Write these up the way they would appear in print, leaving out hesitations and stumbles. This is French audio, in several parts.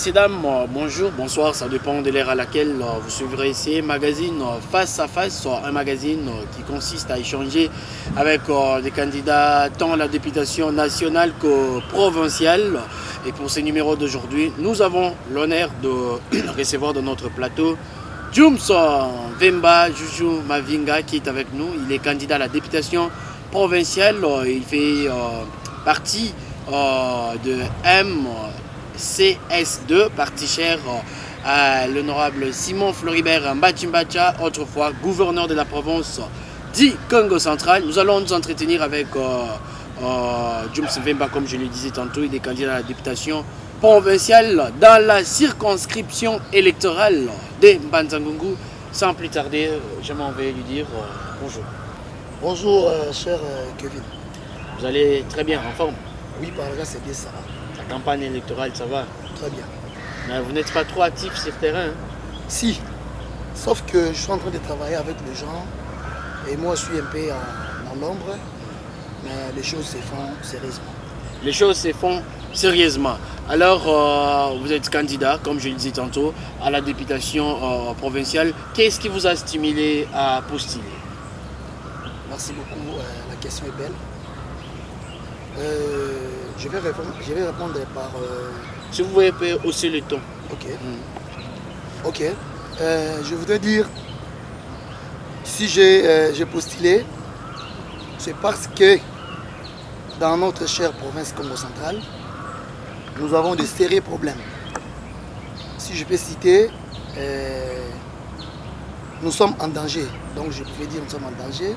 messieurs, dames, bonjour, bonsoir, ça dépend de l'ère à laquelle vous suivrez ces magazines face à face, un magazine qui consiste à échanger avec des candidats tant à la députation nationale que provinciale. Et pour ces numéros d'aujourd'hui, nous avons l'honneur de recevoir dans notre plateau Jums Vemba Juju Mavinga qui est avec nous. Il est candidat à la députation provinciale, il fait partie de MCS2, parti cher à l'honorable Simon Floribert Mbachimbacha, autrefois gouverneur de la province du Congo central. Nous allons nous entretenir avec Jums Vemba, comme je le disais tantôt. Il est candidat à la députation provinciale dans la circonscription électorale de Mbanza-Ngungu. Sans plus tarder, je m'en vais lui dire bonjour. Bonjour, cher Kevin. Vous allez très bien, en forme? Oui, par là, c'est bien ça. La campagne électorale, ça va? Très bien. Mais vous n'êtes pas trop actif sur le terrain, hein? Si, sauf que je suis en train de travailler avec les gens et moi, je suis un peu dans l'ombre, mais les choses se font sérieusement. Les choses se font sérieusement. Alors, vous êtes candidat, comme je le disais tantôt, à la députation provinciale. Qu'est-ce qui vous a stimulé à postuler? Merci beaucoup, la question est belle. Je vais répondre par... Si vous voulez hausser le ton. Ok. Ok. Je voudrais dire, si j'ai postulé, c'est parce que dans notre chère province Congo centrale, nous avons de sérieux problèmes. Si je peux citer, nous sommes en danger. Donc je pouvais dire nous sommes en danger.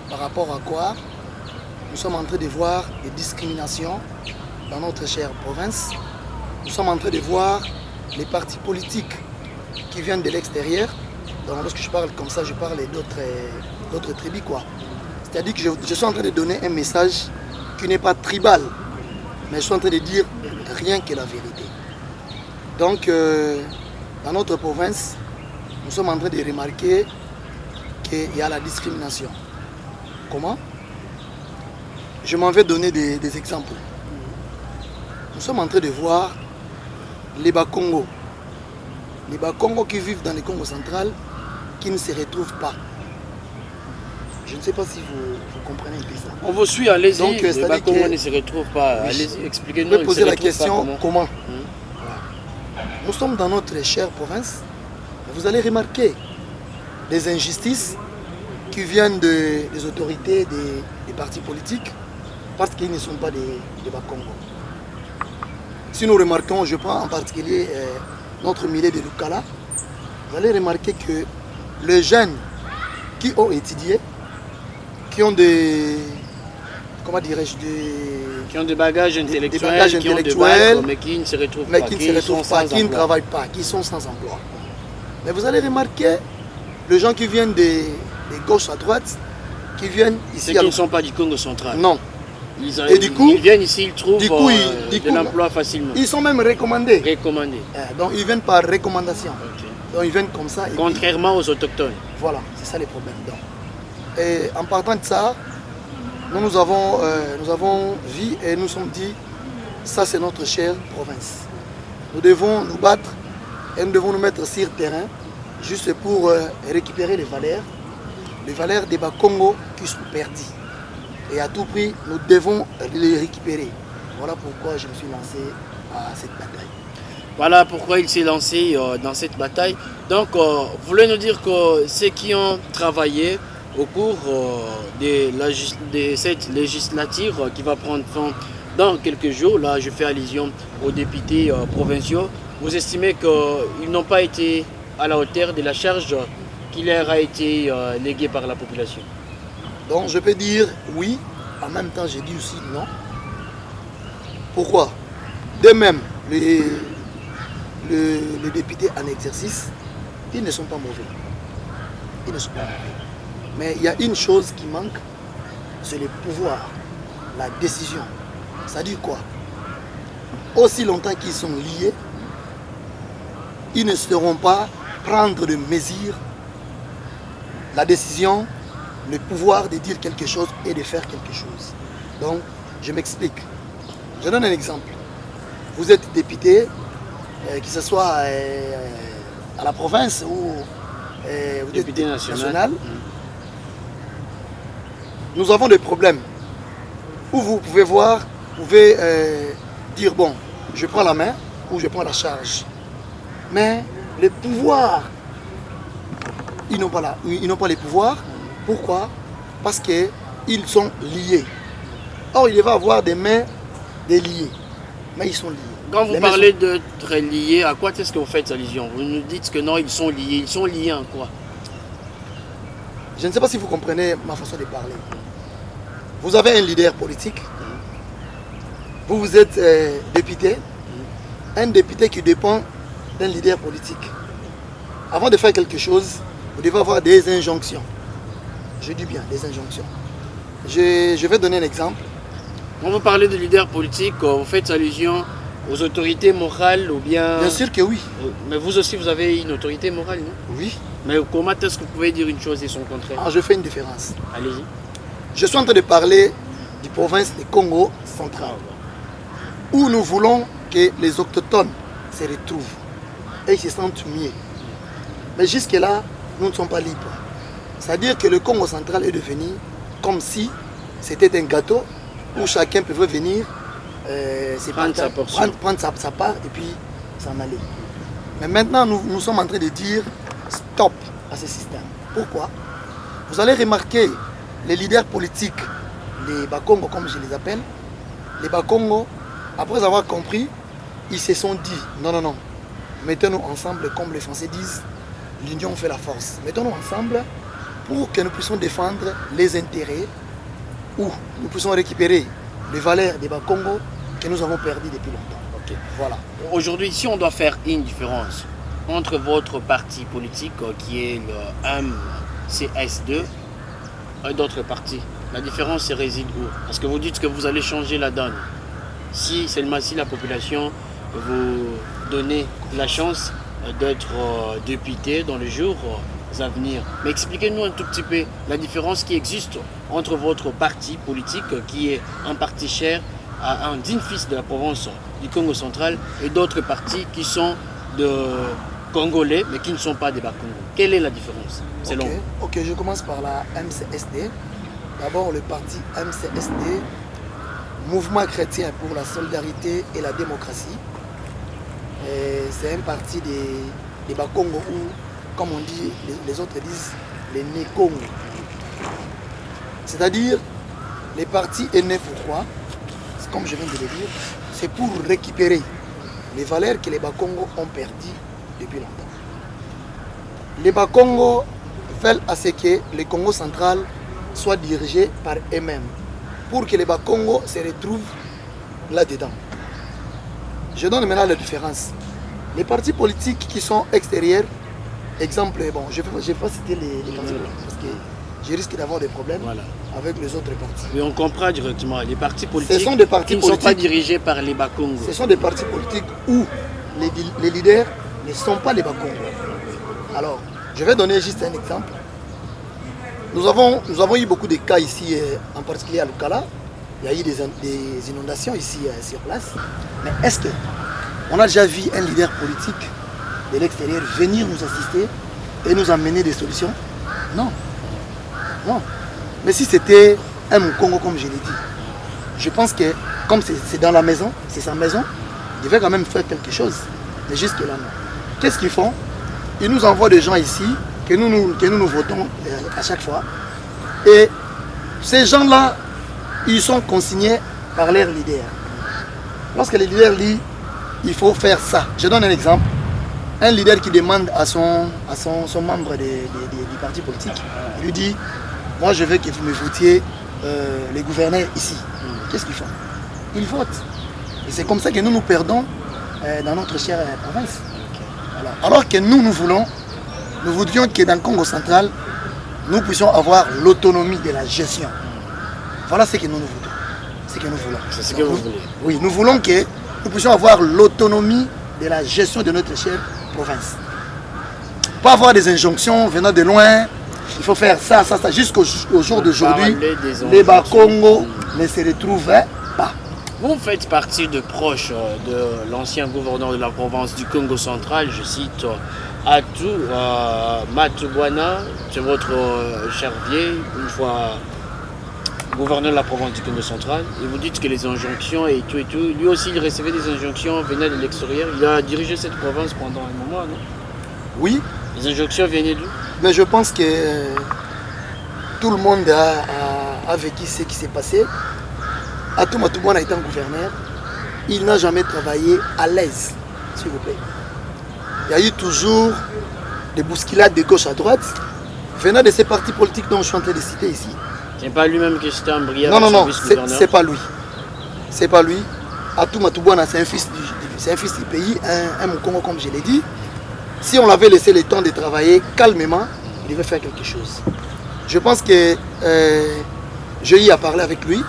Par rapport à quoi? Nous sommes en train de voir des discriminations dans notre chère province. Nous sommes en train de voir les partis politiques qui viennent de l'extérieur. Donc lorsque je parle comme ça, je parle d'autres tribus, quoi. C'est-à-dire que je suis en train de donner un message qui n'est pas tribal, mais je suis en train de dire rien que la vérité. Donc, dans notre province, nous sommes en train de remarquer qu'il y a la discrimination. Comment? Je m'en vais donner des exemples. Nous sommes en train de voir les Bas-Congo. Les Bas-Congo qui vivent dans le Congo central, qui ne se retrouvent pas. Je ne sais pas si vous comprenez un peu ça. On vous suit, allez-y. Donc, les Bas-Congo ne se retrouvent pas. Oui. Allez-y, expliquez-nous. Je vais poser la question, comment? Voilà. Nous sommes dans notre chère province. Vous allez remarquer des injustices qui viennent des autorités, des partis politiques, parce qu'ils ne sont pas des Bas-Congo. Si nous remarquons, je prends en particulier notre milieu de Lukala, vous allez remarquer que les jeunes qui ont étudié, qui ont des, comment dirais-je, qui ont des bagages intellectuels, qui ont des bacs, mais qui ne se retrouvent pas, qui ne travaillent pas, qui sont sans emploi. Mais vous allez remarquer les gens qui viennent de gauche à droite, qui viennent ici. Ceux qui ne sont pas du Congo central. Non. Et du coup, ils viennent ici, ils trouvent de l'emploi facilement. Ils sont même recommandés. Donc ils viennent par recommandation. Okay. Donc ils viennent comme ça. Contrairement aux autochtones. Voilà, c'est ça les problèmes. Donc. Et en partant de ça, nous avons vu et nous sommes dit, ça c'est notre chère province. Nous devons nous battre et nous devons nous mettre sur le terrain juste pour récupérer les valeurs des Bas-Congo qui sont perdues. Et à tout prix, nous devons les récupérer. Voilà pourquoi je me suis lancé à cette bataille. Voilà pourquoi il s'est lancé dans cette bataille. Donc, vous voulez nous dire que ceux qui ont travaillé au cours de cette législature qui va prendre fin dans quelques jours, là je fais allusion aux députés provinciaux, vous estimez qu'ils n'ont pas été à la hauteur de la charge qui leur a été léguée par la population? Donc je peux dire oui, en même temps j'ai dit aussi non. Pourquoi? De même, les députés en exercice, ils ne sont pas mauvais. Ils ne sont pas mauvais. Mais il y a une chose qui manque, c'est le pouvoir, la décision. Ça dit quoi? Aussi longtemps qu'ils sont liés, ils ne sauront pas prendre de mesures, la décision, le pouvoir de dire quelque chose et de faire quelque chose. Donc, je m'explique. Je donne un exemple. Vous êtes député, que ce soit à la province ou député national. Nous avons des problèmes où vous pouvez voir, vous pouvez dire bon, je prends la main ou je prends la charge. Mais les pouvoirs, ils n'ont pas les pouvoirs. Pourquoi? Parce qu'ils sont liés. Or, il va avoir des mains déliées, mais ils sont liés. Quand vous parlez d'être liés, à quoi est-ce que vous faites allusion? Vous nous dites que non, ils sont liés. Ils sont liés en quoi? Je ne sais pas si vous comprenez ma façon de parler. Vous avez un leader politique. Vous êtes député. Un député qui dépend d'un leader politique. Avant de faire quelque chose, vous devez avoir des injonctions. Je dis bien, des injonctions. Je vais donner un exemple. Quand vous parlez de leader politique, vous faites allusion aux autorités morales ou bien... Bien sûr que oui. Mais vous aussi, vous avez une autorité morale, non? Oui. Mais comment est-ce que vous pouvez dire une chose et son contraire? Je fais une différence. Allez-y. Je suis en train de parler du province du Congo central, où nous voulons que les autochtones se retrouvent et se sentent mieux. Mais jusque-là, nous ne sommes pas libres. C'est-à-dire que le Congo central est devenu comme si c'était un gâteau où chacun pouvait venir prendre sa part et puis s'en aller. Mais maintenant, nous sommes en train de dire stop à ce système. Pourquoi? Vous allez remarquer les leaders politiques, les Bakongo comme je les appelle, les Bakongo, après avoir compris, ils se sont dit non, mettons-nous ensemble comme les Français disent, l'union fait la force. Mettons-nous ensemble pour que nous puissions défendre les intérêts ou nous puissions récupérer les valeurs des Bakongo que nous avons perdues depuis longtemps. Okay. Voilà. Aujourd'hui, si on doit faire une différence entre votre parti politique qui est le MCS2 et d'autres partis, la différence réside où? Parce que vous dites que vous allez changer la donne. Si seulement si la population vous donnez la chance d'être député dans les jours à venir. Mais expliquez-nous un tout petit peu la différence qui existe entre votre parti politique qui est un parti cher à un digne fils de la province du Congo central et d'autres partis qui sont de Congolais mais qui ne sont pas des Bakongo. Quelle est la différence selon vous? Ok, je commence par la MCSD. D'abord le parti MCSD, Mouvement chrétien pour la solidarité et la démocratie. C'est un parti des Bakongo où, comme on dit, les autres disent les Nékongo. C'est-à-dire, les partis est né pourquoi? Comme je viens de le dire, c'est pour récupérer les valeurs que les Bakongo ont perdues depuis longtemps. Les Bakongo veulent à ce que le Congo central soit dirigé par eux-mêmes, pour que les Bakongo se retrouvent là-dedans. Je donne maintenant la différence. Les partis politiques qui sont extérieurs, exemple, bon, je ne vais pas citer les partis parce que je risque d'avoir des problèmes avec les autres partis. Mais on comprend directement, les partis politiques ce sont des partis qui ne sont pas dirigés par les Bakongo. Ce sont des partis politiques où les leaders ne sont pas les Bakongo. Alors, je vais donner juste un exemple. Nous avons eu beaucoup de cas ici, en particulier à Lukala. Il y a eu des inondations ici sur place. Mais est-ce qu'on a déjà vu un leader politique de l'extérieur venir nous assister et nous amener des solutions? Non. Non. Mais si c'était un Congo comme je l'ai dit, je pense que comme c'est dans la maison, c'est sa maison, il devait quand même faire quelque chose. Mais jusque là, non. Qu'est-ce qu'ils font? Ils nous envoient des gens ici que nous votons à chaque fois. Et ces gens-là, ils sont consignés par leur leader. Lorsque le leader dit, il faut faire ça. Je donne un exemple. Un leader qui demande à son membre du parti politique, il lui dit, moi je veux que vous me votiez les gouverneurs ici. Qu'est-ce qu'ils font? Ils votent. Et c'est comme ça que nous perdons dans notre chère province. Voilà. Alors que nous voudrions que dans le Congo central, nous puissions avoir l'autonomie de la gestion. Voilà ce que nous voulons. C'est ce que vous voulez. Oui, nous voulons que nous puissions avoir l'autonomie de la gestion de notre chère province. Pas avoir des injonctions venant de loin. Il faut faire ça. Jusqu'au jour d'aujourd'hui, les Bakongo ne se retrouvent pas. Vous faites partie de proches de l'ancien gouverneur de la province du Congo central, je cite Atou Matubwana, c'est votre charvier, une fois gouverneur de la province du Congo central, et vous dites que les injonctions et tout, lui aussi il recevait des injonctions venant de l'extérieur, il a dirigé cette province pendant un moment, non? Oui. Les injonctions venaient d'où? Mais je pense que tout le monde a vécu ce qui s'est passé. Atou Matubwana étant gouverneur, il n'a jamais travaillé à l'aise, s'il vous plaît. Il y a eu toujours des bousculades de gauche à droite, venant de ces partis politiques dont je suis en train de citer ici. C'est pas lui-même qui était embrouillé avec son vice-gouverneur? C'est pas lui. C'est pas lui. Atou Matubwana, c'est un fils du pays, un Mukongo comme je l'ai dit. Si on l'avait laissé le temps de travailler calmement, il devait faire quelque chose. Je pense que j'ai eu à parler avec lui.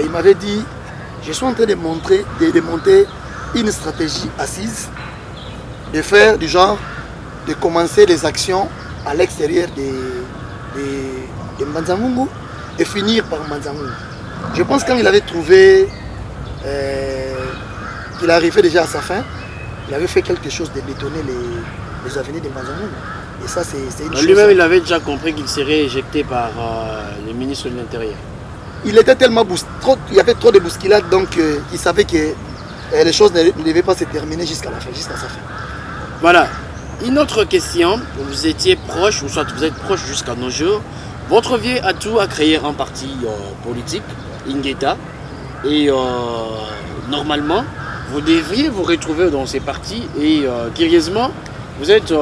Il m'avait dit, je suis en train de monter une stratégie assise, de faire du genre, de commencer les actions à l'extérieur de Manzangungu et finir par Manzangungu. Je pense que quand il avait trouvé qu'il arrivait déjà à sa fin, il avait fait quelque chose de détonner les avenirs de Manzangungu. Et ça, c'est une chose. Lui-même, il avait déjà compris qu'il serait éjecté par le ministre de l'Intérieur. Il était tellement il y avait trop de bousculades, donc il savait que les choses ne devaient pas se terminer jusqu'à la fin, jusqu'à sa fin. Voilà. Une autre question, vous étiez proche, ou soit vous êtes proche jusqu'à nos jours. Votre vieux Atou a créé un parti politique, Ingeta, et normalement, vous devriez vous retrouver dans ces partis, et curieusement, vous êtes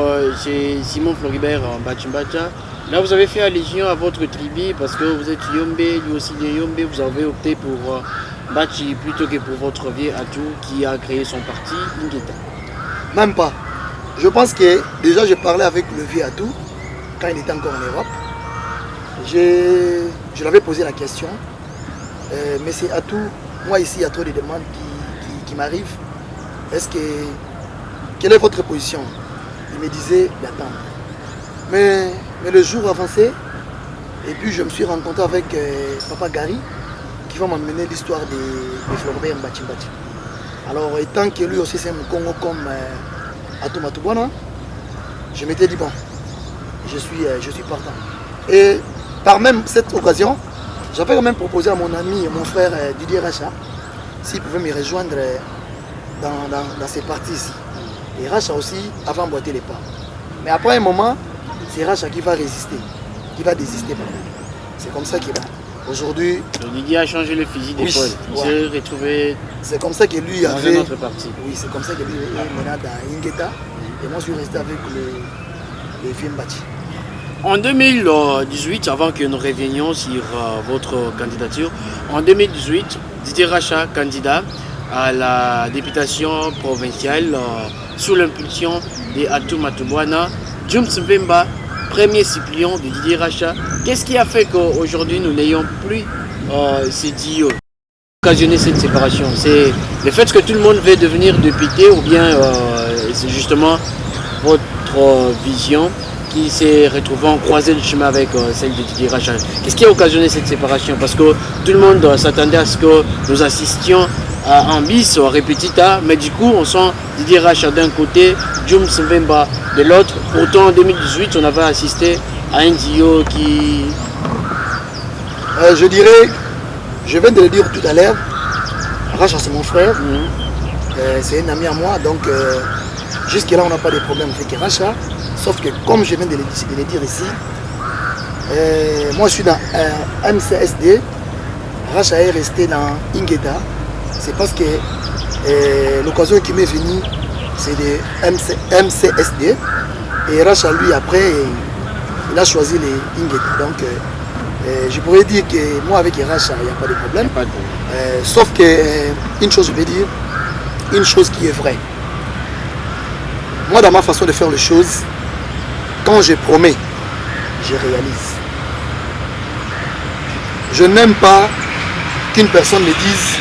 chez Simon Floribert en Bachimbacha. Là, vous avez fait allusion à votre tribu parce que vous êtes Yombe, lui aussi de Yombe. Vous avez opté pour Bachi plutôt que pour votre vieux Atou qui a créé son parti Ingeta. Même pas. Je pense que déjà, j'ai parlé avec le vieux Atou quand il était encore en Europe. Je l'avais posé la question. Mais c'est Atou, moi ici, il y a trop de demandes qui m'arrivent. Quelle est votre position? Il me disait d'attendre. Mais le jour avancé, et puis je me suis rencontré avec Papa Gary, qui va m'emmener l'histoire de Floribert Mbachimbachi. Alors, étant que lui aussi c'est un Congo comme Atou Matubwana, je m'étais dit, bon, je suis partant. Et par même cette occasion, j'avais quand même proposé à mon ami et mon frère Didier Racha, s'il pouvait me rejoindre dans ces parties ici. Et Racha aussi avait emboîté les pas. Mais après un moment, c'est Racha qui va résister, qui va désister. C'est comme ça qu'il va. Aujourd'hui... Didier a changé le fusil d'épaule. Oui, il s'est retrouvé c'est comme ça que lui dans avait... un autre parti. Oui, c'est comme ça que lui est mené dans Ingeta. Et moi, je suis resté avec les films Bachi. En 2018, avant que nous revenions sur votre candidature, en 2018, Didier Racha, candidat à la députation provinciale sous l'impulsion de Atou Matubwana, Jums Mbemba, premier suppléant de Didier Racha. Qu'est-ce qui a fait qu'aujourd'hui nous n'ayons plus ces dios occasionné cette séparation? C'est le fait que tout le monde veut devenir député ou bien c'est justement votre vision qui s'est retrouvée en croisée de chemin avec celle de Didier Racha? Qu'est-ce qui a occasionné cette séparation? Parce que tout le monde s'attendait à ce que nous assistions à un bis répétita, mais du coup on sent Didier Racha d'un côté, Jums Mbemba de l'autre. Pourtant en 2018 on avait assisté à un duo qui... je dirais, je viens de le dire tout à l'heure, Racha c'est mon frère, c'est un ami à moi, donc jusque là on n'a pas de problème avec Racha, sauf que comme je viens de le dire ici, moi je suis dans MCSD, Racha est resté dans Ingeta. C'est parce que l'occasion qui m'est venue, c'est de MCSD. Et Racha, lui, après, il a choisi les Ingeta. Donc, je pourrais dire que moi, avec Racha, il n'y a pas de problème. Sauf que, une chose, je vais dire, une chose qui est vraie. Moi, dans ma façon de faire les choses, quand je promets, je réalise. Je n'aime pas qu'une personne me dise,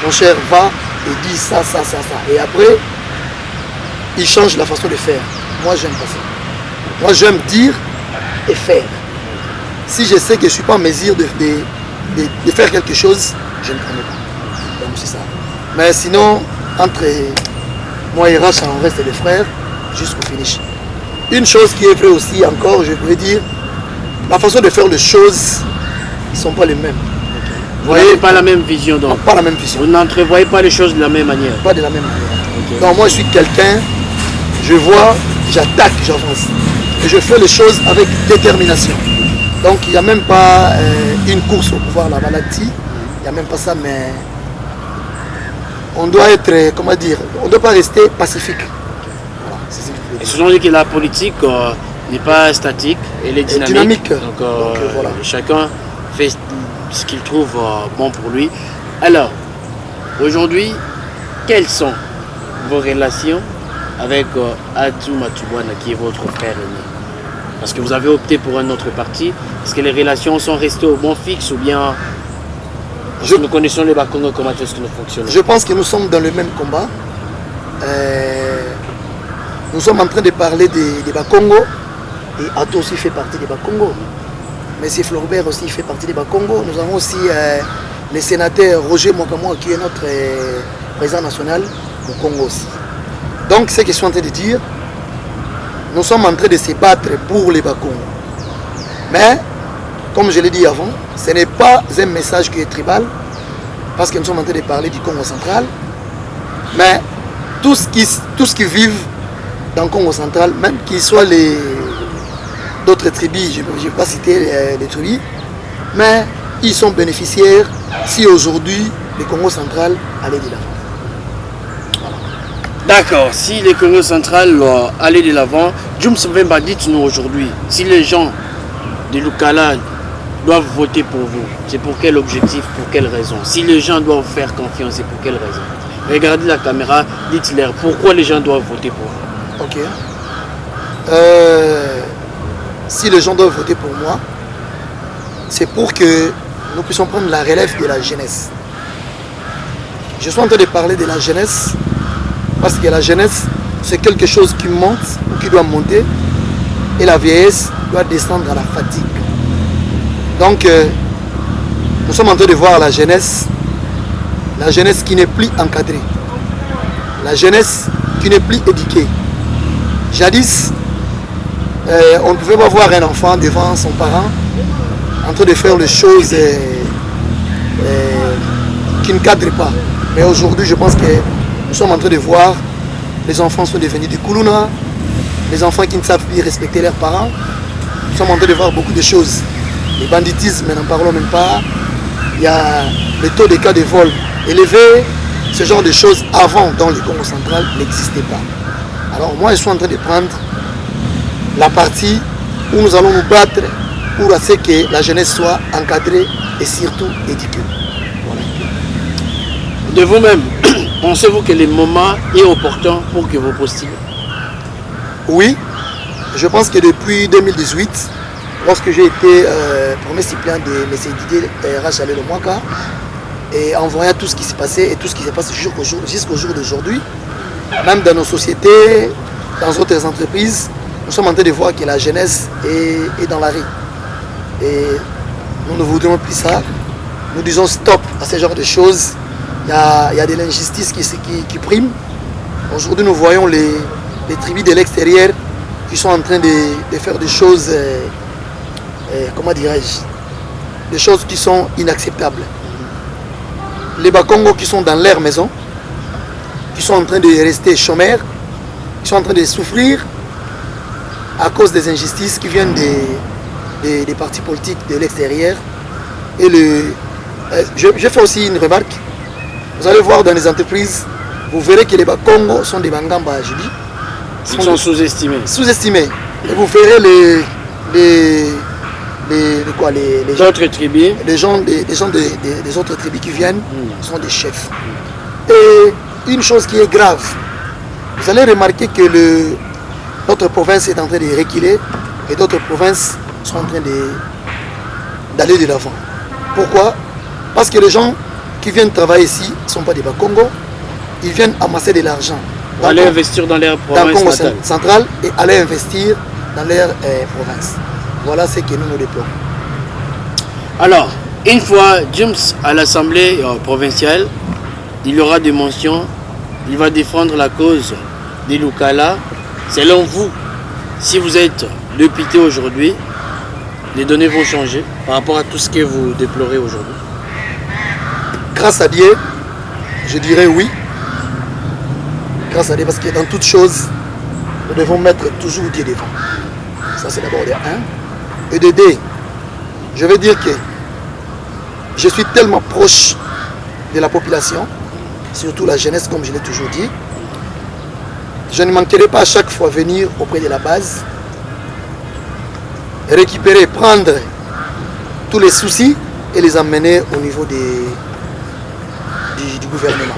mon cher, va et dis ça. Et après, il change la façon de faire. Moi, j'aime pas ça. Moi, j'aime dire et faire. Si je sais que je ne suis pas en mesure de faire quelque chose, je ne promets pas. Donc c'est ça. Mais sinon, entre moi et Racha, on reste des frères jusqu'au finish. Une chose qui est vraie aussi encore, je pourrais dire, la façon de faire les choses, ils ne sont pas les mêmes. Vous n'avez pas la même vision donc. Pas la même vision. Vous n'entrevoyez pas les choses de la même manière. Pas de la même manière. Donc moi je suis quelqu'un, je vois, j'attaque, j'avance. Et je fais les choses avec détermination. Donc il n'y a même pas une course au pouvoir, la maladie. Il n'y a même pas ça, mais on doit être, comment dire, on ne doit pas rester pacifique. Voilà, c'est ce que je veux Et dire. souvent on dit que la politique n'est pas statique, elle est dynamique. Donc, voilà. chacun fait ce qu'il trouve bon pour lui. Alors, aujourd'hui, quelles sont vos relations avec Atou Matubwana, qui est votre frère aîné? Parce que vous avez opté pour un autre parti. Est-ce que les relations sont restées au bon fixe ou bien nous connaissons les Bakongo, comment est-ce que nous fonctionnons? Je pense que nous sommes dans le même combat. Nous sommes en train de parler des Bakongo. Et Atou aussi fait partie des Bakongo. Monsieur Florbert aussi fait partie des Bakongo. Nous avons aussi le sénateur Roger Mokamwa qui est notre président national au Congo aussi. Donc ce que je suis en train de dire, nous sommes en train de se battre pour les Bakongo. Mais, comme je l'ai dit avant, ce n'est pas un message qui est tribal, parce que nous sommes en train de parler du Congo central. Mais tous qui vivent dans le Congo central, même qu'ils soient d'autres tribus, je ne vais pas citer les tribus, mais ils sont bénéficiaires si aujourd'hui le Congo central allait de l'avant. D'accord, si les Congo central allaient de l'avant, Djoum Mbemba, dites-nous aujourd'hui, si les gens de Lukala doivent voter pour vous, c'est pour quel objectif, pour quelle raison? Si les gens doivent vous faire confiance, c'est pour quelle raison? Regardez la caméra, dites-leur pourquoi les gens doivent voter pour vous. Ok. Si les gens doivent voter pour moi, c'est pour que nous puissions prendre la relève de la jeunesse. Je suis en train de parler de la jeunesse parce que la jeunesse, c'est quelque chose qui monte ou qui doit monter et la vieillesse doit descendre à la fatigue. Donc, nous sommes en train de voir la jeunesse qui n'est plus encadrée, la jeunesse qui n'est plus éduquée. Jadis, on ne pouvait pas voir un enfant devant son parent en train de faire les choses qui ne cadrent pas. Mais aujourd'hui, je pense que nous sommes en train de voir les enfants sont devenus des koulouna, les enfants qui ne savent plus respecter leurs parents. Nous sommes en train de voir beaucoup de choses. Les banditismes, n'en parlons même pas. Il y a le taux de cas de vol élevé. Ce genre de choses avant dans le Congo central n'existait pas. Alors moi, je suis en train de prendre la partie où nous allons nous battre pour ce que la jeunesse soit encadrée et surtout éduquée. Voilà. De vous-même, pensez-vous que le moment est opportun pour que vous postulez? Oui, je pense que depuis 2018, lorsque j'ai été premier suppléant de M. Didier Rachalé Le Mwaka, et en voyant tout ce qui s'est passé et tout ce qui s'est passé jusqu'au jour d'aujourd'hui, même dans nos sociétés, dans d'autres entreprises, nous sommes en train de voir que la jeunesse est dans la rue. Et nous ne voudrions plus ça. Nous disons stop à ce genre de choses. Il y a de l'injustice qui prime. Aujourd'hui, nous voyons les tribus de l'extérieur qui sont en train de faire des choses, comment dirais-je, des choses qui sont inacceptables. Les Bakongo qui sont dans leur maison, qui sont en train de rester chômeurs, qui sont en train de souffrir à cause des injustices qui viennent des partis politiques de l'extérieur. Et je fais aussi une remarque. Vous allez voir dans les entreprises, vous verrez que les Bakongo sont des Bangamba à Julie. Ils sont sous-estimés. Sous-estimés. Et vous verrez D'autres tribus. les gens des autres tribus qui viennent sont des chefs. Et une chose qui est grave, vous allez remarquer que notre province est en train de reculer et d'autres provinces sont en train d'aller de l'avant. Pourquoi? Parce que les gens qui viennent travailler ici ne sont pas des Bakongo, ils viennent amasser de l'argent. Aller investir dans leur province dans le Congo natale. central et aller investir dans leur province. Voilà ce que nous déplorons. Alors, une fois James à l'Assemblée provinciale, il y aura des mentions, il va défendre la cause des Lukala. Selon vous, si vous êtes député aujourd'hui, les données vont changer par rapport à tout ce que vous déplorez aujourd'hui? Grâce à Dieu, je dirais oui. Grâce à Dieu, parce que dans toute chose, nous devons mettre toujours Dieu devant. Ça, c'est d'abord de 1. Et de 2, je veux dire que je suis tellement proche de la population, surtout la jeunesse, comme je l'ai toujours dit. Je ne manquerai pas à chaque fois venir auprès de la base, récupérer, prendre tous les soucis et les emmener au niveau du gouvernement.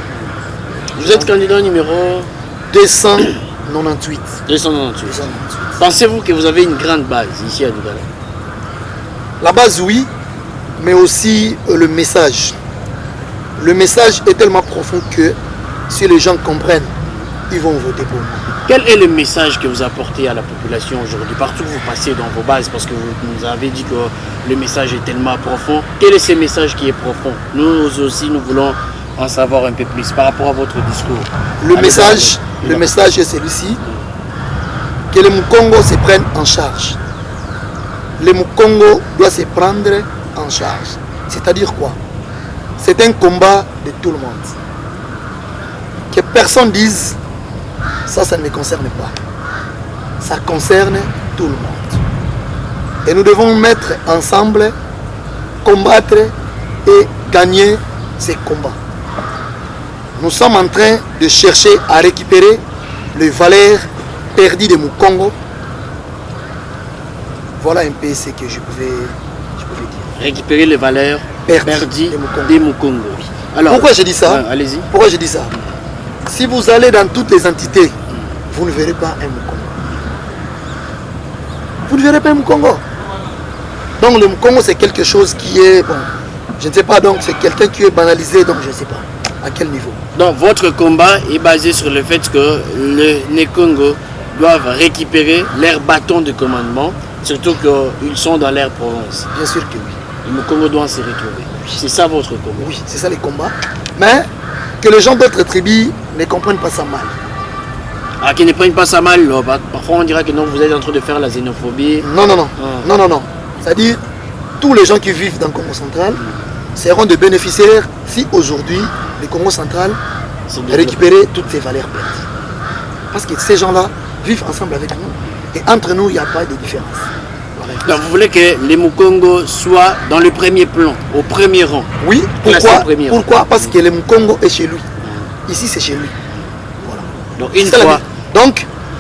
Vous êtes candidat numéro 298. 298. Pensez-vous que vous avez une grande base ici à Douala? La base, oui, mais aussi le message. Le message est tellement profond que si les gens comprennent, ils vont voter pour moi. Quel est le message que vous apportez à la population aujourd'hui, partout où vous passez dans vos bases, parce que vous nous avez dit que le message est tellement profond. Quel est ce message qui est profond? Nous aussi, nous voulons en savoir un peu plus par rapport à votre discours. Le message est celui-ci, que le Mukongo se prenne en charge. Le Mukongo doit se prendre en charge. C'est-à-dire quoi? C'est un combat de tout le monde. Que personne dise ça ne me concerne pas. Ça concerne tout le monde. Et nous devons mettre ensemble, combattre et gagner ces combats. Nous sommes en train de chercher à récupérer les valeurs perdues de Mukongo. Voilà un peu ce que je pouvais dire. Récupérer les valeurs perdues des Mukongo. Oui. Alors, pourquoi je dis ça? Allez-y. Pourquoi je dis ça? Si vous allez dans toutes les entités, vous ne verrez pas un Mukongo. Vous ne verrez pas un Mukongo. Donc le Mukongo, c'est quelque chose qui est, bon, je ne sais pas, donc c'est quelqu'un qui est banalisé, donc je ne sais pas à quel niveau. Donc votre combat est basé sur le fait que les Congos doivent récupérer leur bâton de commandement, surtout qu'ils sont dans leur province. Bien sûr que oui. Le Congo doit se retrouver. C'est ça votre combat. Oui, c'est ça les combats. Mais que les gens d'autres tribus ne comprennent pas ça mal. Ah, qu'ils ne prennent pas ça mal. Parfois on dirait que non, vous êtes en train de faire la xénophobie. Non. Non. C'est-à-dire, tous les gens qui vivent dans le Congo central seront des bénéficiaires si aujourd'hui le Congo central récupérer toutes ces valeurs perdues. Parce que ces gens-là vivent ensemble avec nous. Et entre nous, il n'y a pas de différence. Voilà. Donc vous voulez que les Mukongo soient dans le premier plan, au premier rang? Oui, pourquoi? Parce que le Mukongo est chez lui. Ici, c'est chez lui. Voilà. Donc une fois.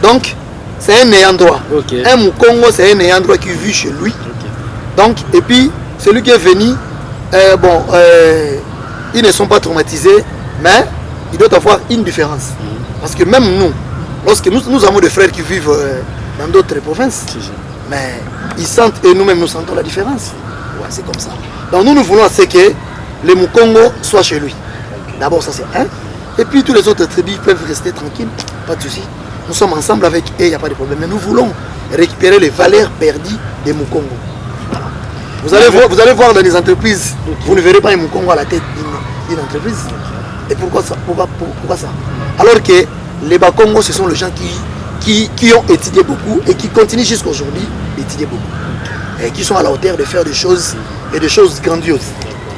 Donc c'est un néant droit. Okay. Un Mukongo, c'est un néant droit qui vit chez lui. Okay. Donc, et puis, celui qui est venu, ils ne sont pas traumatisés, mais il doit avoir une différence. Parce que même nous, lorsque nous avons des frères qui vivent dans d'autres provinces, mais ils sentent, et nous-mêmes nous sentons la différence. Ouais, c'est comme ça. Donc nous voulons que les Mukongo soient chez lui. D'abord, ça c'est un. Et puis tous les autres tribus peuvent rester tranquilles, pas de souci. Nous sommes ensemble avec eux, il n'y a pas de problème. Mais nous voulons récupérer les valeurs perdues des Mukongo. Vous allez voir dans les entreprises, vous ne verrez pas un Mukongo à la tête d'une entreprise. Et pourquoi ça? Pourquoi ça? Alors que les Bakongo, ce sont les gens qui ont étudié beaucoup et qui continuent jusqu'à aujourd'hui d'étudier beaucoup. Et qui sont à la hauteur de faire des choses et des choses grandioses.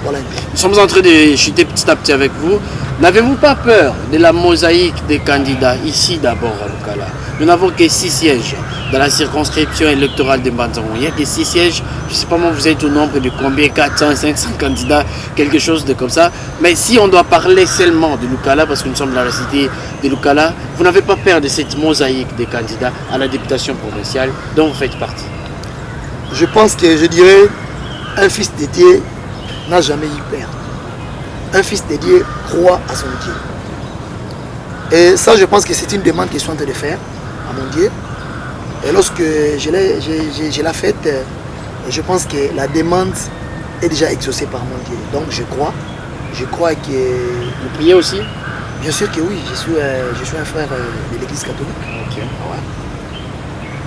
Voilà. Nous sommes en train de chuter petit à petit avec vous. N'avez-vous pas peur de la mosaïque des candidats ici d'abord à Lukala? Nous n'avons que 6 sièges dans la circonscription électorale de Mbanzango. Il n'y a que 6 sièges. Je ne sais pas moi, vous êtes au nombre de combien? 400, 500 candidats, quelque chose de comme ça. Mais si on doit parler seulement de Lukala, parce que nous sommes dans la cité de Lukala, vous n'avez pas peur de cette mosaïque des candidats à la députation provinciale dont vous faites partie? Je pense que je dirais un fils de Dieu n'a jamais eu peur. Un fils de Dieu croit à son Dieu. Et ça, je pense que c'est une demande que je suis en train de faire à mon Dieu. Et lorsque je l'ai faite, je pense que la demande est déjà exaucée par mon Dieu. Donc je crois que... Vous priez aussi? Bien sûr que oui, je suis un frère de l'église catholique. Ok. Ouais.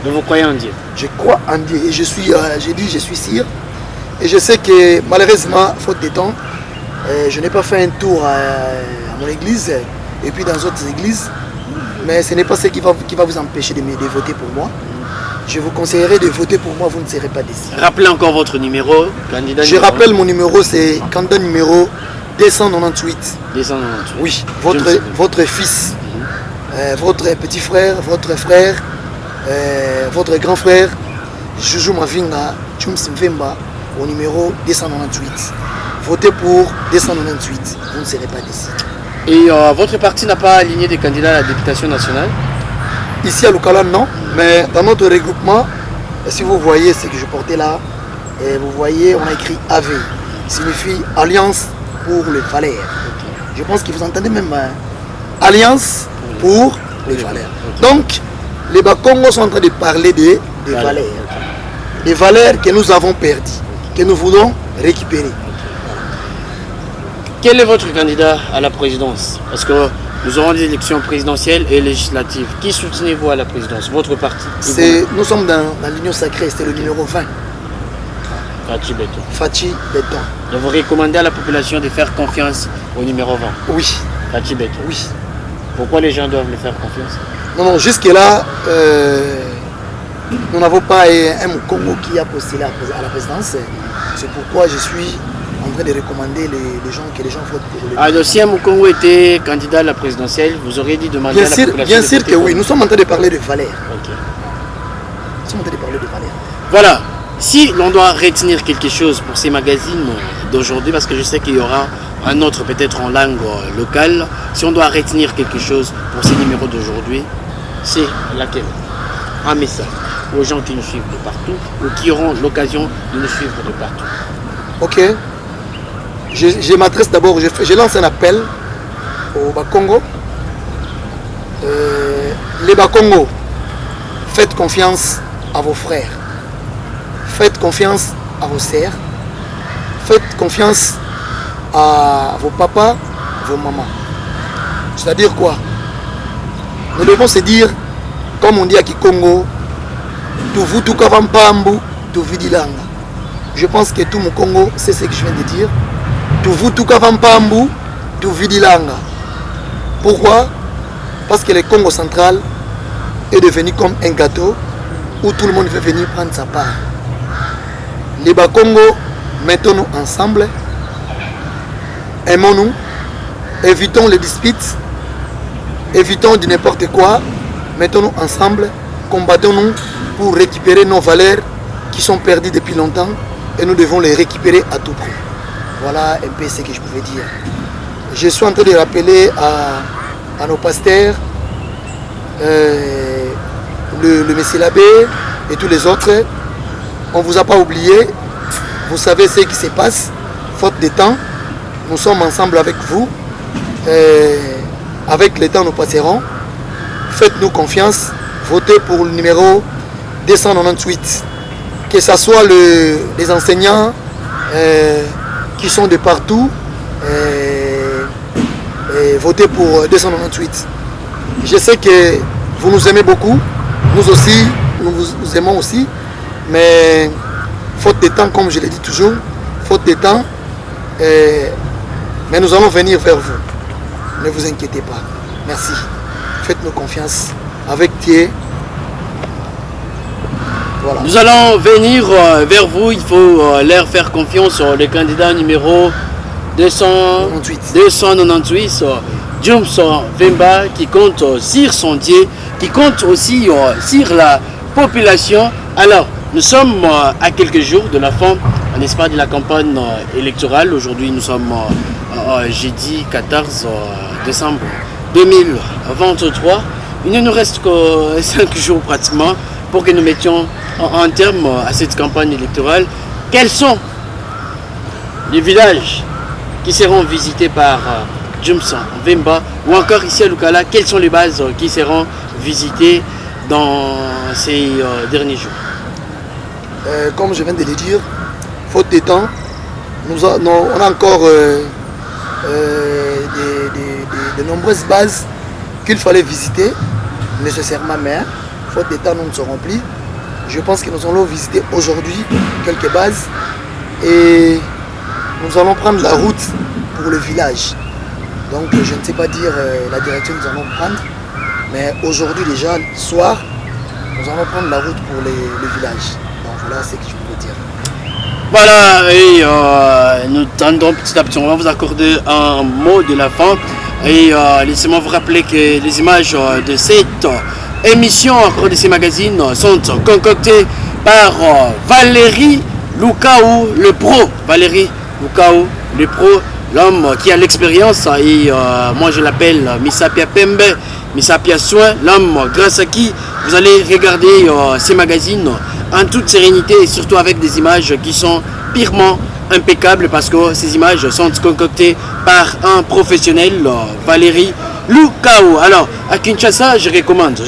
Donc vous croyez en Dieu? Je crois en Dieu et je suis sûr. Et je sais que malheureusement, faute de temps, je n'ai pas fait un tour à mon église et puis dans d'autres églises. Mais ce n'est pas ce qui va vous empêcher de voter pour moi. Je vous conseillerais de voter pour moi, vous ne serez pas déçus. Rappelez encore votre numéro, candidat. Je rappelle mon numéro, c'est candidat numéro 298. 298. Oui, votre fils, votre petit frère, votre frère, votre grand frère, Joujou Mavinga, Jums Mvemba, au numéro 298. Votez pour 298, vous ne serez pas déçus. Et votre parti n'a pas aligné des candidats à la députation nationale? Ici à Lukala, non. Mais dans notre regroupement, si vous voyez ce que je portais là, et vous voyez, on a écrit AV, signifie Alliance pour les Valeurs. Okay. Je pense que vous entendez même Alliance pour les Valeurs. Donc, les Bakongos sont en train de parler des valeurs. Des valeurs que nous avons perdues, que nous voulons récupérer. Quel est votre candidat à la présidence? Parce que nous aurons des élections présidentielles et législatives. Qui soutenez-vous à la présidence? Votre parti? Nous sommes dans l'Union sacrée, c'est le numéro 20. Fachi Béton. Fachi Béton. Et vous recommandez à la population de faire confiance au numéro 20? Oui. Fachi Béton. Oui. Pourquoi les gens doivent le faire confiance? Non, jusque-là, nous n'avons pas un Congo qui a postulé à la présidence. C'est pourquoi je suis en train de recommander que les gens votent pour le... Alors si Moukongo était candidat à la présidentielle, vous auriez dit demander à la population... Bien sûr que oui, nous sommes en train de parler de valeurs. Okay. Nous sommes en train de parler de valeurs. Voilà, si l'on doit retenir quelque chose pour ces magazines d'aujourd'hui, parce que je sais qu'il y aura un autre peut-être en langue locale, si on doit retenir quelque chose pour ces numéros d'aujourd'hui, c'est laquelle? Un message aux gens qui nous suivent de partout ou qui auront l'occasion de nous suivre de partout. Ok. Je m'adresse d'abord, je lance un appel au Bakongo. Les Bakongo, faites confiance à vos frères. Faites confiance à vos sœurs. Faites confiance à vos papas, vos mamans. C'est-à-dire quoi? Nous devons se dire, comme on dit à Kikongo, Tuvu Tukavampambu, Tuvidilanga. Je pense que tout mon Congo, c'est ce que je viens de dire. Tuvu Tukavampambu, Tuvidilanga. Pourquoi? Parce que le Congo central est devenu comme un gâteau où tout le monde veut venir prendre sa part. Les Bakongo, mettons-nous ensemble, aimons-nous, évitons les disputes, évitons de n'importe quoi, mettons-nous ensemble, combattons-nous pour récupérer nos valeurs qui sont perdues depuis longtemps et nous devons les récupérer à tout prix. Voilà un peu ce que je pouvais dire. Je suis en train de rappeler à nos pasteurs, le Messie l'abbé et tous les autres, on ne vous a pas oublié, vous savez ce qui se passe, faute de temps, nous sommes ensemble avec vous, avec le temps nous passerons, faites-nous confiance, votez pour le numéro 298, que ce soit les enseignants qui sont de partout, votez pour 298. Je sais que vous nous aimez beaucoup, nous aussi, nous vous aimons aussi, mais faute de temps, comme je l'ai dit toujours, faute de temps, mais nous allons venir vers vous. Ne vous inquiétez pas. Merci. Faites-nous confiance avec Thier. Voilà. Nous allons venir vers vous. Il faut leur faire confiance sur le candidat numéro 298, Jums Mvemba, qui compte sur son Dieu, qui compte aussi sur la population. Alors, nous sommes à quelques jours de la fin, n'est-ce pas, de la campagne électorale. Aujourd'hui, nous sommes jeudi 14 décembre 2023. Il ne nous reste que 5 jours pratiquement pour que nous mettions en terme à cette campagne électorale. Quels sont les villages qui seront visités par Jums Mvemba ou encore ici à Lukala, quelles sont les bases qui seront visitées dans ces derniers jours? Comme je viens de le dire, faute de temps, on a encore de nombreuses bases qu'il fallait visiter, nécessairement, mais faute de temps, nous ne serons plus. Je pense que nous allons visiter aujourd'hui quelques bases et nous allons prendre la route pour le village. Donc je ne sais pas dire la direction que nous allons prendre, mais aujourd'hui déjà, soir, nous allons prendre la route pour les villages. Donc voilà ce que je peux dire. Voilà, et nous tendons petit à petit, on va vous accorder un mot de la fin. Et laissez-moi vous rappeler que les images de cette émission, encore de ces magazines, sont concoctées par Valérie Lukaou, le pro. Valérie Lukaou, le pro, l'homme qui a l'expérience. Et moi je l'appelle Misapia Pembe, Misapia Soin, l'homme grâce à qui vous allez regarder ces magazines en toute sérénité et surtout avec des images qui sont purement impeccables parce que ces images sont concoctées par un professionnel, Valérie Lukaou. Alors à Kinshasa, je recommande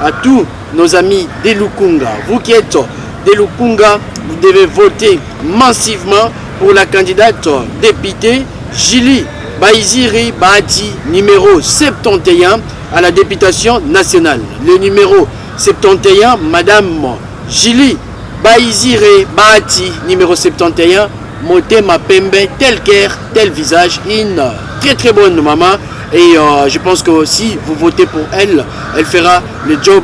à tous nos amis des Lukunga, vous qui êtes des Lukunga, vous devez voter massivement pour la candidate députée Julie Baiziri Bahati, numéro 71 à la députation nationale. Le numéro 71, Madame Julie Baiziri Bahati, numéro 71, Motema Pembe, tel cœur, tel visage, une très très bonne maman. Et je pense que si vous votez pour elle, elle fera le job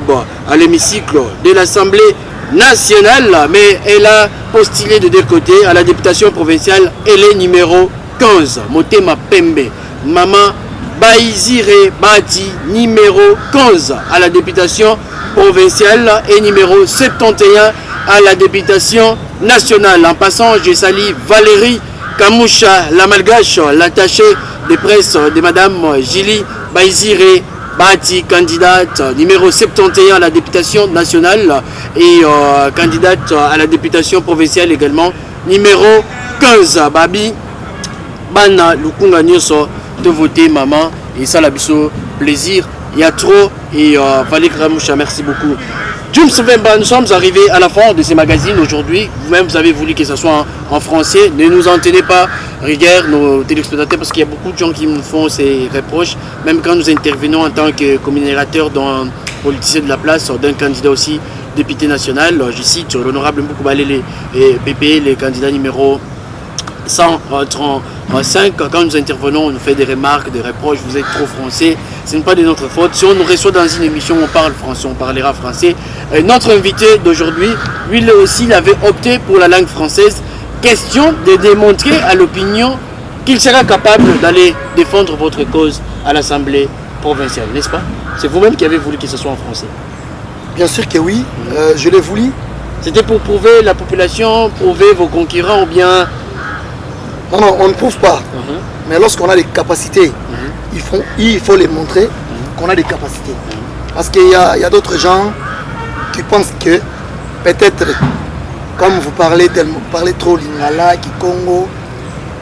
à l'hémicycle de l'Assemblée nationale. Mais elle a postulé de deux côtés à la députation provinciale. Elle est numéro 15, Motema Pembe, maman Baizire Bahati, numéro 15 à la députation provinciale et numéro 71 à la députation nationale. En passant, je salue Valérie Kamoucha, la malgache, l'attachée de presse de Madame Julie Baizire Bahati, candidate numéro 71 à la députation nationale et candidate à la députation provinciale également, numéro 15. Babi Bana Lukunga Nyoso de voter maman et ça la biso plaisir. Il y a trop et Valérie Kamoucha, merci beaucoup. Jum Sevemba, nous sommes arrivés à la fin de ces magazines aujourd'hui. Vous-même, vous avez voulu que ce soit en français. Ne nous en tenez pas rigueur, nos téléspectateurs, parce qu'il y a beaucoup de gens qui nous font ces reproches. Même quand nous intervenons en tant que communicateurs d'un politicien de la place, d'un candidat aussi député national. Je cite l'honorable Mboukoubale et PP, les candidats numéro 135. Quand nous intervenons, on nous fait des remarques, des reproches, vous êtes trop français. Ce n'est pas de notre faute. Si on nous reçoit dans une émission, on parle français, on parlera français. Et notre invité d'aujourd'hui, lui aussi, il avait opté pour la langue française. Question de démontrer à l'opinion qu'il sera capable d'aller défendre votre cause à l'Assemblée provinciale, n'est-ce pas? C'est vous-même qui avez voulu que ce soit en français. Bien sûr que oui, je l'ai voulu. C'était pour prouver la population, prouver vos concurrents ou bien... Non, on ne prouve pas. Mais lorsqu'on a des capacités, il faut les montrer qu'on a des capacités. Parce qu'il y a d'autres gens qui pensent que peut-être, comme vous parlez trop Lingala, Kikongo,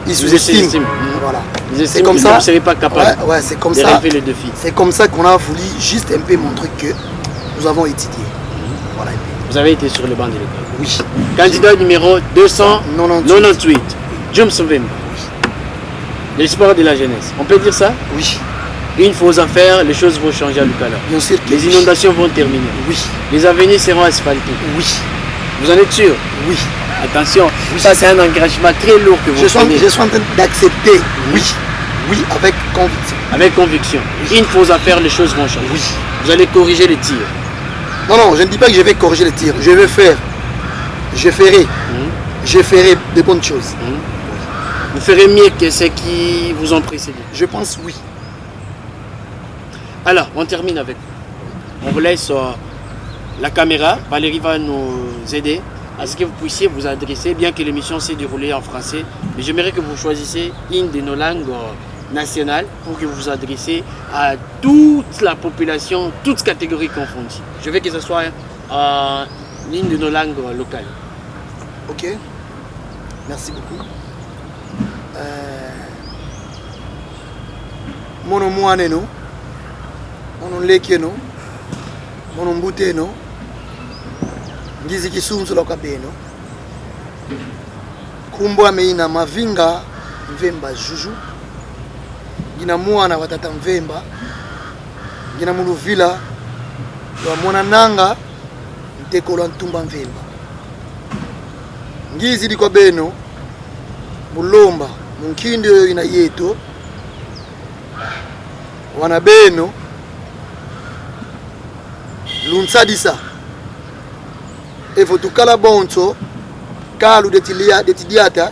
ils sous-estiment. Voilà. C'est comme ça. Vous ne serez pas capable c'est comme de relever le défi. C'est comme ça qu'on a voulu juste un peu montrer que nous avons étudié. Voilà. Vous avez été sur le banc de l'école. Oui. Candidat numéro 298. Jum Sevemba. L'espoir de la jeunesse. On peut dire ça? Oui. Une fois aux affaires, les choses vont changer à Lukala. Bien sûr que les inondations vont terminer. Oui. Les avenirs seront asphaltés. Oui. Vous en êtes sûr? Oui. Attention, ça c'est un engagement très lourd que vous prenez. Je suis en train d'accepter. Oui. Oui, avec conviction. Avec conviction. Une fois aux affaires, les choses vont changer. Oui. Vous allez corriger les tirs. Non, je ne dis pas que je vais corriger les tirs. Je vais faire. Je ferai. Je ferai de bonnes choses. Vous ferez mieux que ceux qui vous ont précédé. Je pense oui. Alors, on termine avec. On vous laisse la caméra. Valérie va nous aider à ce que vous puissiez vous adresser, bien que l'émission s'est déroulée en français. Mais j'aimerais que vous choisissiez une de nos langues nationales pour que vous vous adressiez à toute la population, toutes catégories confondues. Je veux que ce soit une de nos langues locales. Ok. Merci beaucoup. Mono muaneno, mono lekeno, mono mbuteno, ngizi kisunzu lokabeno, kumbo ameina mavinga mvemba juju, gina mwana watata mvemba, gina muluvila, wa mwana nanga, mtekolo ntumba mvemba. Ngizi likwa beno, mulomba, munkindi ina yeto, wana beno lunsadisa evo tukala bonso kalu detidiata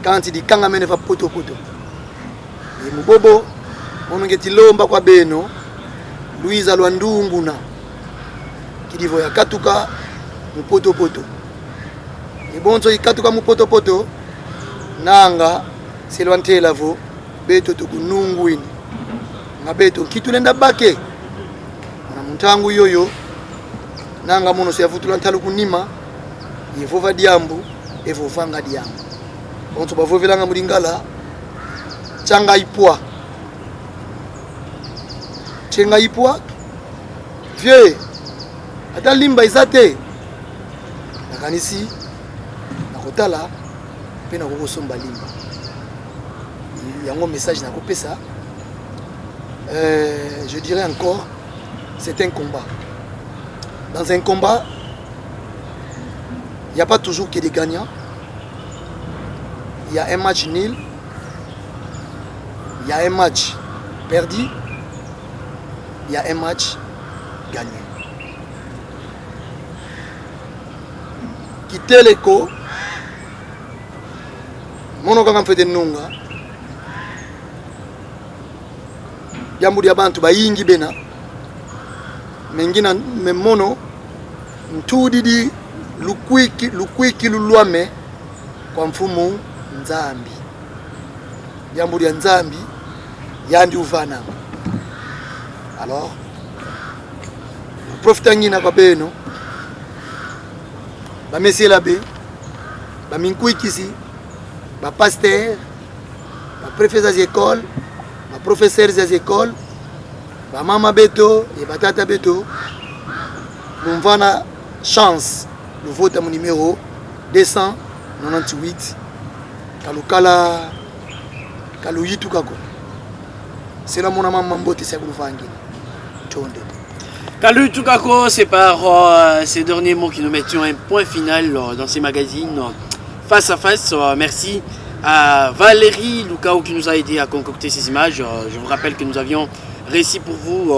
kanti dikanga mene va poto mubobo onongeti lomba kwa beno Luiza Lwandunguna kidivo ya katuka mupoto ibonso ikatuka mupoto nanga selwantela vo beto tukunungwini ngabeto kitulenda bake na muntangu yoyo nanga mono siyavutula nthalu kunima yevova diambu evovanga diambu bonso bavovelanga mulingala changa ipwa chenga ipwa vie ata limba izate nakanisi nakotala pe nakokosomba limba yango message nakopesa. Je dirais encore, c'est un combat. Dans un combat, il n'y a pas toujours que des gagnants. Il y a un match nul, il y a un match perdu, il y a un match gagné. Quitter l'écho, mon quand fait de nunga. Yamuri abantu bayingi bena mengina memono ntudidi lukwiki lulwame kwa mfumu nzambi yamuri ya nzambi yandi uvana. Alors profita ngina kwa beno ba monsieur l'abbé ba minkwikisi ba pasteur ba préfet des écoles professeurs des écoles, maman beto et batata beto, nous avons chance de voter mon numéro 298 Kalukala Kaluyitu Kako. C'est là mon maman Mambote Sagoufangin. Kaluyitu Kako, c'est par ces derniers mots qui nous mettions un point final dans ces magazines face à face. Merci à Valérie Lukao qui nous a aidé à concocter ces images. Je vous rappelle que nous avions réussi pour vous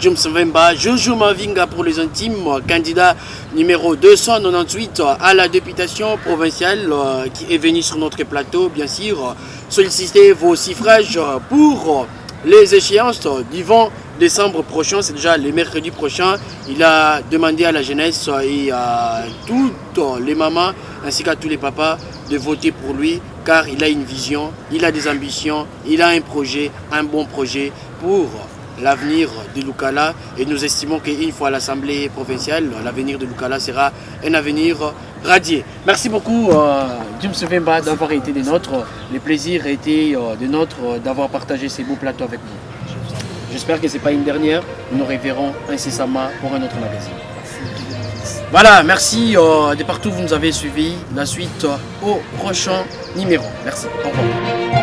James Vemba, Jojo Mavinga pour les intimes, candidat numéro 298 à la députation provinciale qui est venu sur notre plateau, bien sûr. Sollicitez vos suffrages pour les échéances du 20 décembre prochain, c'est déjà le mercredi prochain. Il a demandé à la jeunesse et à toutes les mamans ainsi qu'à tous les papas de voter pour lui car il a une vision, il a des ambitions, il a un projet, un bon projet pour l'avenir de Lukala et nous estimons qu'une fois à l'Assemblée provinciale, l'avenir de Lukala sera un avenir radié. Merci beaucoup James Vemba d'avoir été des nôtres. Le plaisir a été de nôtres d'avoir partagé ces beaux plateaux avec vous. J'espère que ce n'est pas une dernière. Nous nous reverrons incessamment pour un autre magazine. Voilà, merci de partout où vous nous avez suivis. La suite au prochain numéro. Merci. Au revoir.